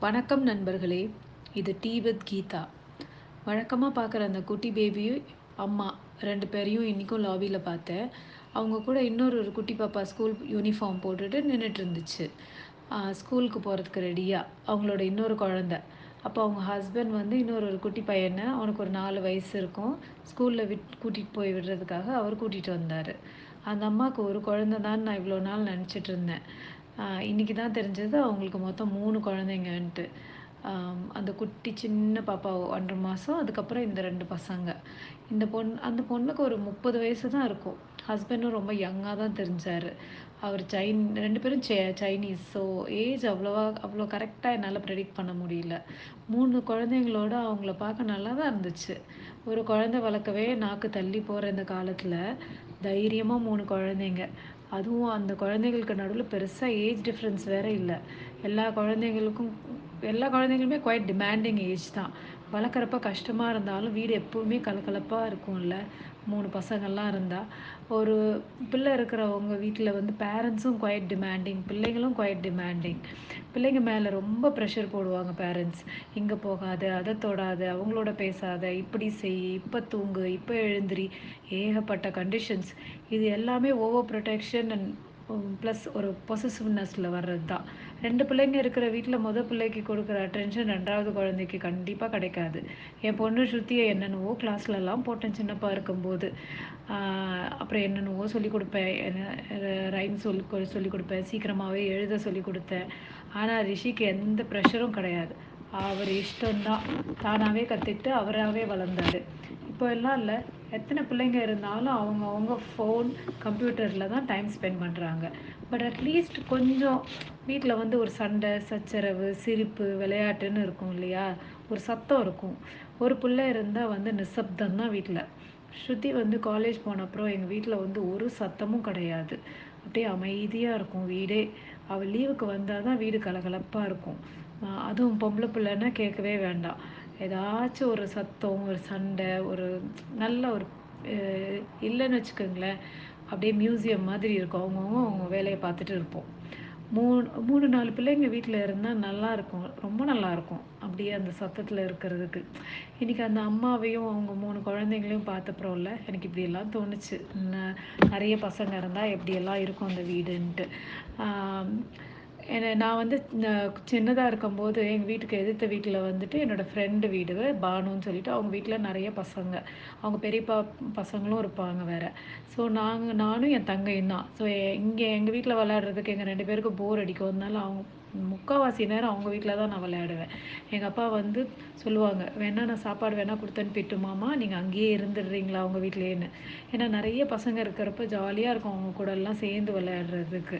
வணக்கம் நண்பர்களே. இது டீ வித் கீதா. வழக்கமாக பார்க்குற அந்த குட்டி பேபி, அம்மா 2 பேரையும் இன்றைக்கும் லாபியில் பார்த்தேன். அவங்க கூட இன்னொரு குட்டி பாப்பா ஸ்கூல் யூனிஃபார்ம் போட்டுட்டு நின்றுட்டு இருந்துச்சு. ஸ்கூலுக்கு போகிறதுக்கு ரெடியாக அவங்களோட இன்னொரு குழந்த. அப்போ அவங்க ஹஸ்பண்ட் வந்து இன்னொரு குட்டி பையனை, அவனுக்கு ஒரு 4 வயசு இருக்கும், ஸ்கூலில் கூட்டிகிட்டு போய் விடுறதுக்காக அவர் கூட்டிகிட்டு வந்தார். அந்த அம்மாவுக்கு ஒரு குழந்த தான் நான் இவ்வளோ நாள் நினச்சிட்டு இருந்தேன். இன்றைக்கி தான் தெரிஞ்சது அவங்களுக்கு மொத்தம் 3 குழந்தைங்கன்ட்டு. அந்த குட்டி சின்ன பாப்பா 1 1/2 மாதம், அதுக்கப்புறம் இந்த 2 பசங்க. அந்த பொண்ணுக்கு ஒரு 30 வயசு தான் இருக்கும். ஹஸ்பண்டும் ரொம்ப யங்கா தான் தெரிஞ்சார். அவர் 2 பேரும் சைனீஸ். ஸோ ஏஜ் அவ்வளோ கரெக்ட்டா என்னால ப்ரெடிக்ட் பண்ண முடியல. 3 குழந்தைங்களோட அவங்கள பார்க்க நல்லா தான் இருந்துச்சு. ஒரு குழந்தை வளர்க்கவே நாக்கு தள்ளி போற இந்த காலத்தில, தைரியமா 3 குழந்தைங்க. அதுவும் அந்த குழந்தைகளுக்கு நடுவுல பெருசா ஏஜ் டிஃப்ரென்ஸ் வேற இல்ல. எல்லா குழந்தைங்களுக்கும் எல்லா குழந்தைங்களுமே குவைட் டிமாண்டிங் ஏஜ் தான். வளர்க்குறப்ப கஷ்டமா இருந்தாலும் வீடு எப்பவுமே கலகலப்பா இருக்கும்ல. 3 பசங்கள்லாம் இருந்தா. ஒரு பிள்ளை இருக்கிறவங்க வீட்ல வந்து பேரண்ட்ஸும் குவைட் டிமாண்டிங், பிள்ளைங்களும் குவைட் டிமாண்டிங். பிள்ளைங்க மேல ரொம்ப ப்ரெஷர் போடுவாங்க பேரண்ட்ஸ். இங்க போகாத, அத தொடாத, அவங்களோட பேசாத, இப்படி செய், இப்ப தூங்கு, இப்ப எழுந்திரி, ஏகப்பட்ட கண்டிஷன்ஸ். இது எல்லாமே ஓவர் புரொடெக்ஷன் அண்ட் ப்ளஸ் ஒரு பொசசிவ்னஸ்ல வர்றது தான். 2 பிள்ளைங்க இருக்கிற வீட்ல பிள்ளைக்கு கொடுக்குற அட்டென்ஷன் 2வது குழந்தைக்கு கண்டிப்பா கிடைக்காது. என் பொண்ணு ஸ்ருதிய என்னென்னவோ கிளாஸ்லலாம் போட்டேன் சின்னப்பா இருக்கும்போது. ஆ அப்புறம் என்னென்னவோ சொல்லிக் குடுப்பேன். ரைம்ஸ் சொல்லிக் குடுப்பேன். சீக்கிரமாவே எழுத சொல்லிக் குடுத்தேன். ஆனா ரிஷிக்கு எந்த ப்ரெஷரும் கிடையாது. அவர் இஷ்டம் தான். தானாவே கத்துக்கிட்டு அவராவே வளர்ந்தாரு. இப்போ எல்லாம் இல்ல. எத்தனை பிள்ளைங்க இருந்தாலும் அவங்க ஃபோன், கம்ப்யூட்டர்ல தான் டைம் ஸ்பெண்ட் பண்றாங்க. பட் அட்லீஸ்ட் கொஞ்சம் வீட்ல வந்து ஒரு சண்டை, சச்சரவு, சிரிப்பு, விளையாட்டுன்னு இருக்கும் இல்லையா? ஒரு சத்தம் இருக்கும். ஒரு புள்ள இருந்தா வந்து நிசப்தம் தான் வீட்ல. ஸ்ருதி வந்து காலேஜ் போன அப்புறம் எங்க வீட்ல வந்து ஒரு சத்தமும் கிடையாது. அப்படியே அமைதியா இருக்கும் வீடே. அவ லீவுக்கு வந்தா தான் வீடு கலகலப்பா இருக்கும். அதுவும் பொம்பள பிள்ளைன்னா கேட்கவே வேண்டாம். ஏதாச்சும் ஒரு சத்தம், ஒரு சண்டை, ஒரு நல்ல ஒரு அ இல்லன்னு வச்சுக்கோங்களேன், அப்படியே மியூசியம் மாதிரி இருக்கும். அவங்கவங்க அவங்க வேலைய பார்த்துட்டு இருப்போம். 3, 4 பிள்ளைங்க வீட்ல இருந்தா நல்லாருக்கும். ரொம்ப நல்லாருக்கும். அப்படியே அந்த சத்தத்துல இருக்கிறதுக்கு. இன்னைக்கு அந்த அம்மாவையும், அவங்க 3 குழந்தைங்களையும் பார்த்தப்புறம்ல, எனக்கு இப்படியெல்லாம் தோணுச்சு. ந நெறைய பசங்க இருந்தா எப்படியெல்லாம் இருக்கும் அந்த வீடுன்ட்டு. ஆம். நான் வந்து சின்னதா இருக்கும்போது, எங்க வீட்டுக்கு எதிர்த்த வீட்ல வந்துட்டு என்னோட ஃப்ரெண்டு வீடு, பானுன்னு சொல்லிட்டு, அவங்க வீட்ல நெறைய பசங்க. அவங்க பெரியப்பா பசங்களும் இருப்பாங்க வேற. ஸோ நானும் என் தங்கையும் தான். ஸோ இங்க எங்க வீட்ல விளையாடுறதுக்கு எங்க 2 பேருக்கும் போர் அடிக்கும். அதனால முக்காவாசி நேரம் அவங்க வீட்ல தான் நான் விளையாடுவேன். எங்க அப்பா வந்து சொல்லுவாங்க, "வேணா நான் சாப்பாடு வேணா குடுத்து அனுப்பிட்டுமாம்மா, நீங்க அங்கேயே இருந்துடுறீங்களா உங்க வீட்லயேன்னு." ஏன்னா நெறைய பசங்க இருக்கிறப்ப ஜாலியா இருக்கும் அவங்க கூடலாம் சேர்ந்து விளையாடுறதுக்கு.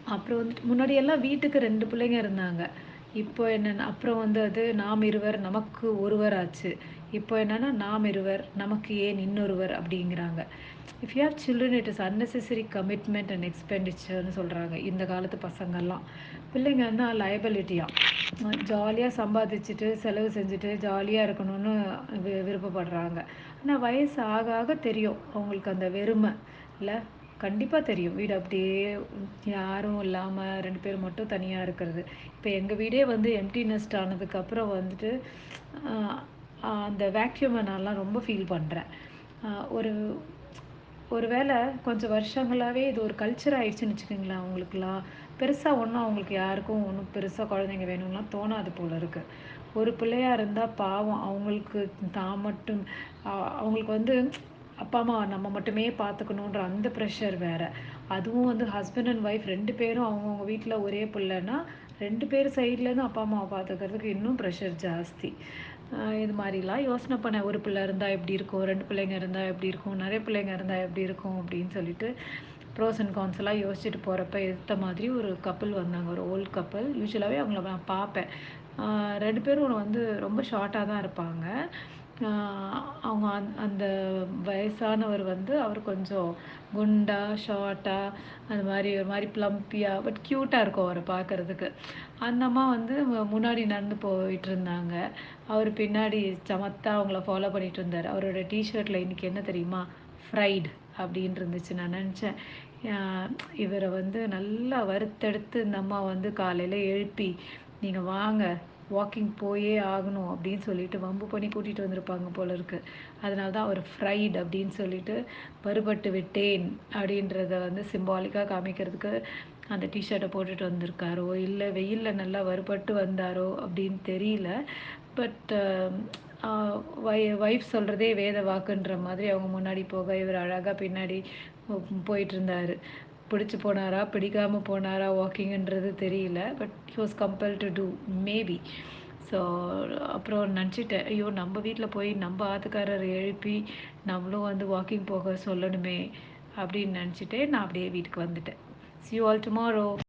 அப்புறம் வந்துட்டு முன்னாடியெல்லாம் வீட்டுக்கு 2 பிள்ளைங்க இருந்தாங்க. இப்போ என்னன்னா அப்புறம் வந்து அது நாம் இருவர், நமக்கு ஒருவர் ஆச்சு. இப்போ என்னன்னா, நாம் இருவர், நமக்கு ஏன் இன்னொருவர் அப்படிங்கிறாங்க. If you have children it is unnecessary commitment and எக்ஸ்பெண்டிச்சர்ன்னு சொல்றாங்க. இந்த காலத்து பசங்கள்லாம். பிள்ளைங்கன்னா லயபிலிட்டியாம். ஜாலியா சம்பாதிச்சுட்டு, செலவு செஞ்சுட்டு, ஜாலியா இருக்கணும்னு விருப்பப்படுறாங்க. ஆனா வயசு ஆக ஆக தெரியும். அவங்களுக்கு அந்த வெறுமை இல்ல? கண்டிப்பா தெரியும். வீடு அப்படியே யாரும் இல்லாம 2 பேர் மட்டும் தனியா இருக்கிறது. இப்ப எங்க வீடே வந்து எம்ப்டி நெஸ்ட் ஆனதுக்கு அப்புறம் வந்துட்டு, அ அந்த வேக்யூம நான்லாம் ரொம்ப ஃபீல் பண்றேன். அ ஒரு ஒரு வேள கொஞ்சம் வருஷங்களாவே இது ஒரு கல்ச்சர் ஆயிடுச்சுன்னு வச்சுக்கோங்களேன் அவங்களுக்குலாம். பெருசா ஒண்ணும் அவங்களுக்கு யாருக்கும் ஒண்ணும் பெருசா குழந்தைங்க வேணும்லாம் தோணாது போல இருக்கு. ஒரு பிள்ளையா இருந்தா பாவம் அவங்களுக்கு தான் மட்டும் அ அவங்களுக்கு வந்து அப்பா, அம்மா நம்ம மட்டுமே பார்த்துக்கணுன்ற அந்த ப்ரெஷர் வேற. அதுவும் வந்து ஹஸ்பண்ட் அண்ட் ஒய்ஃப் 2 பேரும் அவங்கவங்க வீட்ல ஒரே புள்ளன்னா, 2 பேர் சைட்லேருந்து அப்பா, அம்மாவ பார்த்துக்கிறதுக்கு இன்னும் ப்ரெஷர் ஜாஸ்தி. இது மாரிலாம் யோசனை பண்ணேன். ஒரு பிள்ளை இருந்தா எப்படி இருக்கும்? 2 பிள்ளைங்க இருந்தா எப்படி இருக்கும்? நெறைய பிள்ளைங்க இருந்தா எப்படி இருக்கும்? அப்படின்னு சொல்லிட்டு ப்ரோஸ் அண்ட் கான்ஸ் எல்லாம் யோசிச்சுட்டு போறப்ப, எதுத்த மாதிரி ஒரு கப்பிள் வந்தாங்க. ஒரு ஓல்ட் கப்பிள். யூசுவலாவே அவங்கள நான் பார்ப்பேன். ஆ 2 பேரும் வந்து ரொம்ப ஷார்ட்டா தான் இருப்பாங்க. ஆ அவங்க அந்த வயசானவர் வந்து அவர் கொஞ்சம் குண்டா, ஷார்ட்டா அது மாரி ஒரு மாரி ப்ளம்பியா பட் கியூட்டா இருக்கும் அவர பார்க்கறதுக்கு. அந்த அம்மா வந்து முன்னாடி நடந்து போயிட்டுருந்தாங்க. அவரு பின்னாடி சமத்தா அவங்கள ஃபாலோ பண்ணிட்டு இருந்தாரு. அவரோட டீ ஷர்ட்ல இன்னைக்கு என்ன தெரியுமா? ஃப்ரைட் அப்படின்னு இருந்துச்சு. நான் நெனச்சேன், அ இவர வந்து நல்லா வறுத்தெடுத்து இந்த அம்மா வந்து காலையில எழுப்பி, நீங்கள் வாங்க வாக்கிங் போயே ஆகணும் அப்படின்னு சொல்லிட்டு வம்பு பண்ணி கூட்டிகிட்டு வந்திருப்பாங்க போல இருக்கு. அதனால தான் அவர் ஃப்ரைட் அப்படின்னு சொல்லிட்டு வறுபட்டு விட்டேன் அப்படின்றத வந்து சிம்பாலிக்காக காமிக்கிறதுக்கு அந்த டிஷர்ட்டை போட்டுட்டு வந்திருக்காரோ இல்லை வெயிலில் நல்லா வறுபட்டு வந்தாரோ அப்படின்னு தெரியல. பட் ஒய்ஃப் சொல்கிறதே வேத வாக்குன்ற மாதிரி அவங்க முன்னாடி போக இவர் அழகாக பின்னாடி போயிட்டு இருந்தார். பிடிச்சி போனாரா பிடிக்காமல் போனாரா வாக்கிங்ன்றது தெரியல. But he was compel to do maybe. So அப்புறம் நினச்சிட்டேன், ஐயோ நம்ம வீட்டில் போய் நம்ம ஆத்துக்காரரை எழுப்பி நம்மளும் வந்து வாக்கிங் போக சொல்லணுமே அப்படின்னு நினச்சிட்டு நான் அப்படியே வீட்டுக்கு வந்துட்டேன். See you all tomorrow.